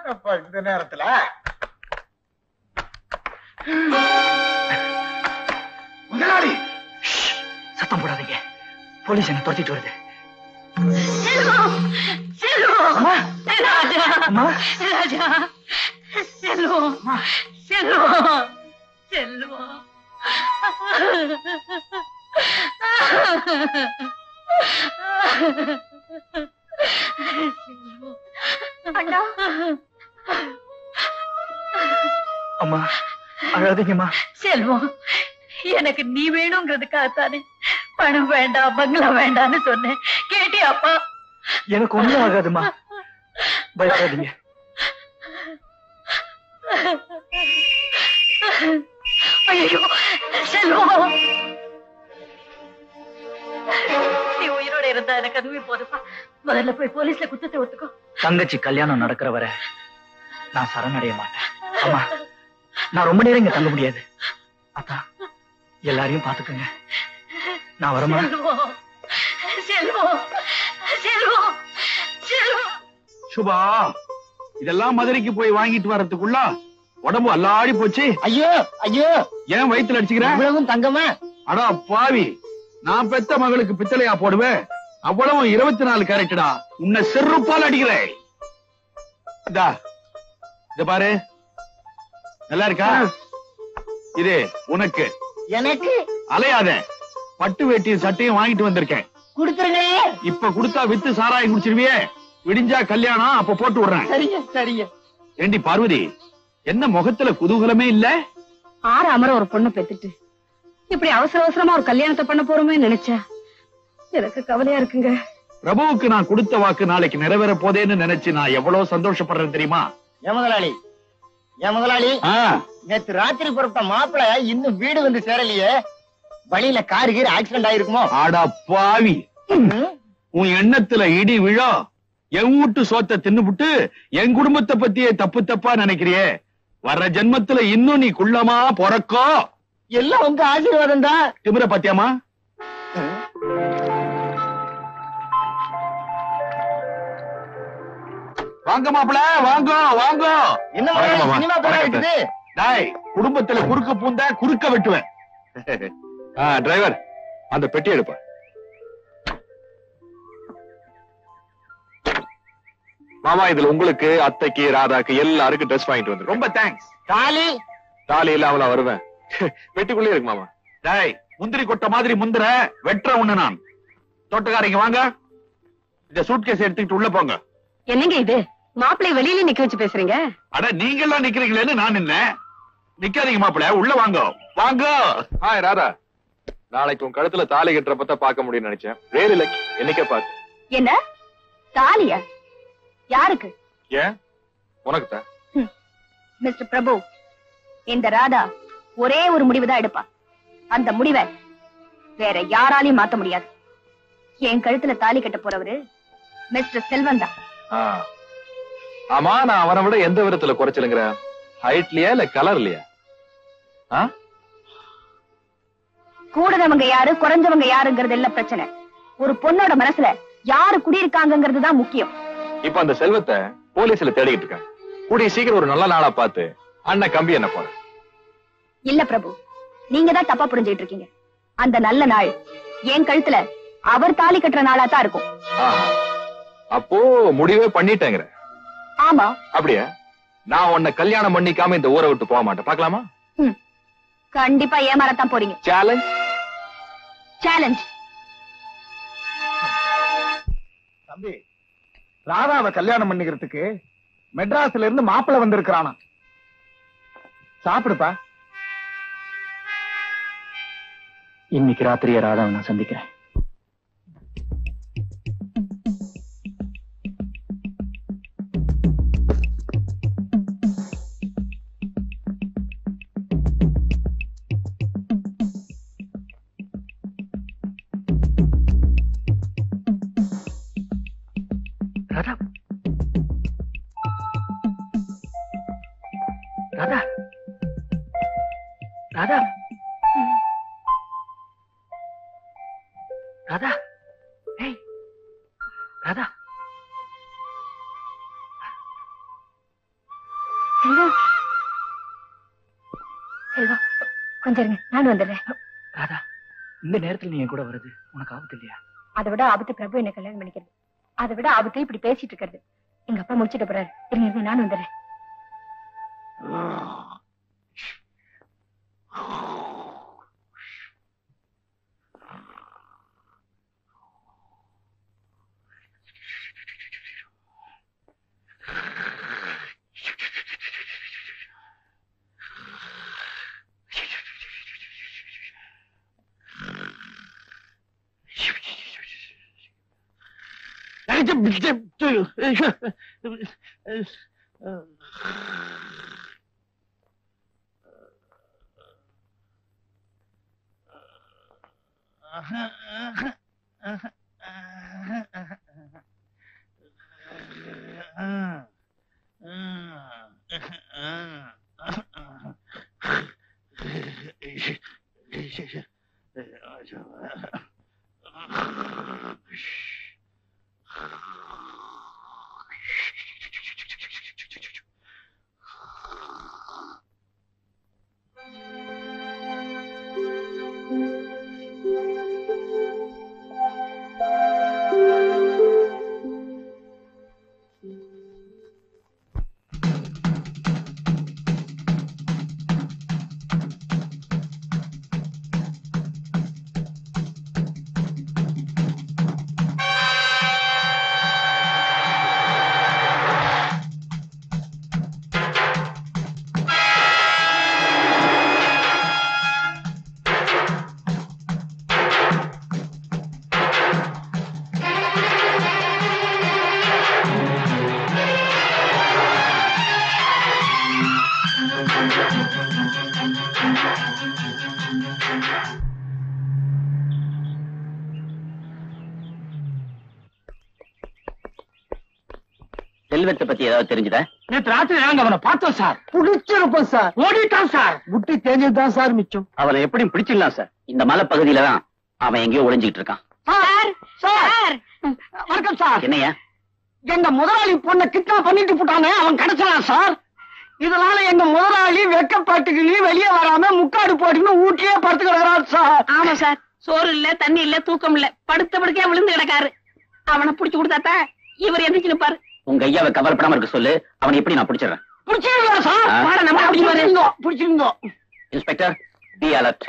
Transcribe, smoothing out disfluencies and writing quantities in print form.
யாரப்பா இந்த நேரத்துல? முதலாளி சத்தம் போடாதீங்க, போலீஸ் என்ன துரத்திட்டு வருது. செல்வம், செல்வம், ராஜா, ராஜா, செல்வம், செல்வம், செல்வம். அண்ணா, அம்மா அழாதீங்கம்மா. செல்வம், எனக்கு நீ வேணுங்கிறதுக்காகத்தானே பணம் வேண்டாம் பங்களா வேண்டாம்னு சொன்னேன். கேட்டியாப்பா? எனக்கு ஒண்ணும் ஆகாதுமா, பயப்படாதீங்க. ஐயோ செல்வம், நீ உயிரோட இருந்தா எனக்கு அதுவே போதுப்பா. முதல்ல போய் போலீஸ்ல குத்தத்தை ஒத்துக்கோ. தங்கச்சி கல்யாணம் நடக்கிற வரை நான் சரணடைய மாட்டேன். அம்மா, நான் ரொம்ப நேரம் இங்க தங்க முடியாது. அதான் எல்லாரையும் பாத்துக்கங்க. நான் வரமா? செல்வம், செல்வம், செல்வம், செல்வம். சுபா, இதெல்லாம் மதுரைக்கு போய் வாங்கிட்டு வர்றதுக்குள்ள உடம்பு அல்லாடி போச்சு. ஐயோ ஐயோ, ஏன் வயித்துல அடிச்சுக்கிற? இவ்வளவும் தங்கமா? அடா பாவி, நான் பெத்த மகளுக்கு பித்தளையா போடுவேன்? அவ்வளவு 24 கேரட்டடா. உன்னை செருப்பால் அடிக்கிறேன். இத பாரு, நல்லா இருக்கா? இது உனக்கு. எனக்கு அலையாத, பட்டு வேட்டியும் சட்டையும் வாங்கிட்டு வந்திருக்கேன். கொடுத்துருங்க. இப்ப கொடுத்தா வித்து சாராயம் குடிச்சிருவியே. விடிஞ்சா கல்யாணம், அப்ப போட்டு விடுறேன். சரிங்க சரிங்க. ஏண்டி பார்வதி, என்ன முகத்துல குதூகலமே இல்ல? ஆறு அமர ஒரு பொண்ணு பெத்துட்டு இப்படி அவசர அவசரமா ஒரு கல்யாணத்தை பண்ண போறோமே நினைச்சா எனக்கு கவலையா இருக்குங்க. பிரபுவுக்கு நான் கொடுத்த வாக்கு நாளைக்கு நிறைவேற போதேன்னு நினைச்சு நான் எவ்வளவு சந்தோஷப்படுறேன் தெரியுமா? ஏன் முதலாளி, ஏன் முதலாளி, நேத்து ராத்திரி புறப்பட்ட மாப்பிள இன்னும் வீடு வந்து சேரலையே. வழியில கார் கீர் ஆக்சிடென்ட் ஆயிருக்குமோ? ஆடா பாவி, உன் எண்ணத்துல இடி விழா. என் வீட்டு சோத்தை தின்னுபுட்டு என் குடும்பத்தை பத்தியே தப்பு தப்பா நினைக்கிறியே. வர்ற ஜென்மத்துல இன்னும் நீ குள்ளமா பொறக்கோ. எல்லாம் உங்க ஆசீர்வாதம் தான். திமிர பத்தியாமா? வாங்க மாப்பிள, வாங்க வாங்க. என்ன முதலாளி, சினிமா படம் இருக்குது? டாய், குடும்பத்துல குறுக்க பூந்தா குறுக்க வெட்டுவேன். டிரைவர், அந்த பெட்டி எடுப்ப. மாமா, இதுல உங்களுக்கு, அத்தைக்கு, ராதாக்கு எல்லாருக்கும் ட்ரெஸ் வாங்கிட்டு வந்து. ரொம்ப தேங்க்ஸ். தாலி? தாலி இல்லாமல வருவேன். வெட்டிக்குள்ளே இருக்கு மாமா. டாய், முந்திரி கொட்ட மாதிரி முந்திர வெட்டுற ஒண்ணு நான். தோட்டக்காரங்க வாங்க, இந்த சூட்கேஸ் எடுத்துக்கிட்டு உள்ள போங்க. என்னங்க இது, மாப்பிள்ளை வெளியில நிக்க வச்சு பேசுறீங்க? அட, நீங்க எல்லாம் நிக்கிறீங்களேன்னு நான் என்ன நிக்காதீங்க மாப்பிள்ள, உள்ள வாங்க வாங்க. ஹாய் ராதா, நாளைக்கு உன் கழுத்துல தாலி கட்டுறப்ப பார்க்க முடியும்னு நினைச்சேன். வேறு இல்லை, என்னைக்கே பார்த்து. என்ன தாலியா? யாருக்கு? ஏன் உனக்கு தான். மிஸ்டர் பிரபு, இந்த ராதா ஒரே ஒரு முடிவுதான் எடுப்பா. அந்த முடிவை வேற யாராலையும் மாத்த முடியாது. என் கழுத்துல தாலி கட்ட போறவரு மிஸ்டர் செல்வன் தான். ஆமா, நான் அவனை விட எந்த விதத்துல குறைச்சலுங்கிற? ஹைட்லயா இல்ல கலர்லயா? கூடுறவங்க யாரு குறைஞ்சவங்க யாருங்கிறது இல்ல பிரச்சனை. ஒரு பொண்ணோட மனசுல யாரு குடியிருக்காங்கிறது தான் முக்கியம். இப்ப அந்த செல்வத்தை போலீஸ்ல தேடிட்டு இருக்காங்க. கூடிய சீக்கிரம் ஒரு நல்ல நாளா பார்த்து அண்ணன் கம்பி என்ன போற. இல்ல பிரபு, நீங்க தான் தப்பா புரிஞ்சுட்டு இருக்கீங்க. அந்த நல்ல நாள் என் கழுத்துல அவர் தாலி கட்டுற நாளா தான் இருக்கும். அப்போ முடிவே பண்ணிட்டேங்கிற? ஆமா. அப்படியா? நான் உன்னை கல்யாணம் பண்ணிக்காம இந்த ஊரை விட்டு போக மாட்டேன். பாக்கலாமா? கண்டிப்பா ஏமாறத்தான் போறீங்க. சேலஞ்ச். சேலஞ்ச். தம்பி, ராதாவை கல்யாணம் பண்ணிக்கிறதுக்கு மெட்ராஸ்ல இருந்து மாப்பிள்ள வந்திருக்கிறானா. சாப்பிடுப்பா. இன்னைக்கு ராத்திரியே ராதாவை நான் சந்திக்கிறேன். ராதா, ராதா, ராதா, ராதா, ஏய் ராதா, கொஞ்சம் இருங்க, நானும் வந்துடுறேன். ராதா, இந்த நேரத்துல நீ என் கூட வருது உனக்கு ஆபத்து இல்லையா? அதை விட ஆபத்து பிரபு என்ன கல்யாணம் பண்ணிக்கிறது. அதை விட ஆபத்து இப்படி பேசிட்டு இருக்கிறது. எங்க அப்பா முடிச்சிட்டு போறாரு. இருங்க, நானும் வந்துடுறேன். செல்வத்தை பத்தி ஏதாவது தெரிஞ்சுதா? நேற்று ராத்திரி நாங்க அவனை பார்த்தோம் சார். பிடிச்சிருப்போம் சார். ஓடிட்டான் சார். முட்டி தேஞ்சதுதான் சார் மிச்சம். அவனை எப்படியும் பிடிச்சிடலாம் சார். இந்த மலை பகுதியில தான் அவன் எங்கேயோ ஒளிஞ்சிட்டு இருக்கான். சார் சார் வணக்கம் சார். என்னையா? எங்க முதலாளி பொண்ணை கிட்னாப் பண்ணிட்டு போட்டானே, அவன் கிடைச்சான் சார். இதனால எங்க முதலாளி வெக்கப்பட்டுக்கு வெளியே வராம முக்காடு போட்டுன்னு வீட்லயே படுத்து கிடக்குறாரு சார். ஆமா சார், சோறு இல்ல, தண்ணி இல்ல, தூக்கம் இல்ல, படுத்த படுக்கையா விழுந்து கிடக்காரு. அவனை புடிச்சு கொடுத்தாத்தான் இவர் எந்திரிச்சு நிப்பாரு. உங்க ஐயாவை கவலைப்படாம இருக்க சொல்லு. அவனை எப்படி நான் பிடிச்சிடறேன். பிடிச்சிருந்தோம் சார். நம்ம பிடிச்சிருந்தோம். Inspector, be alert.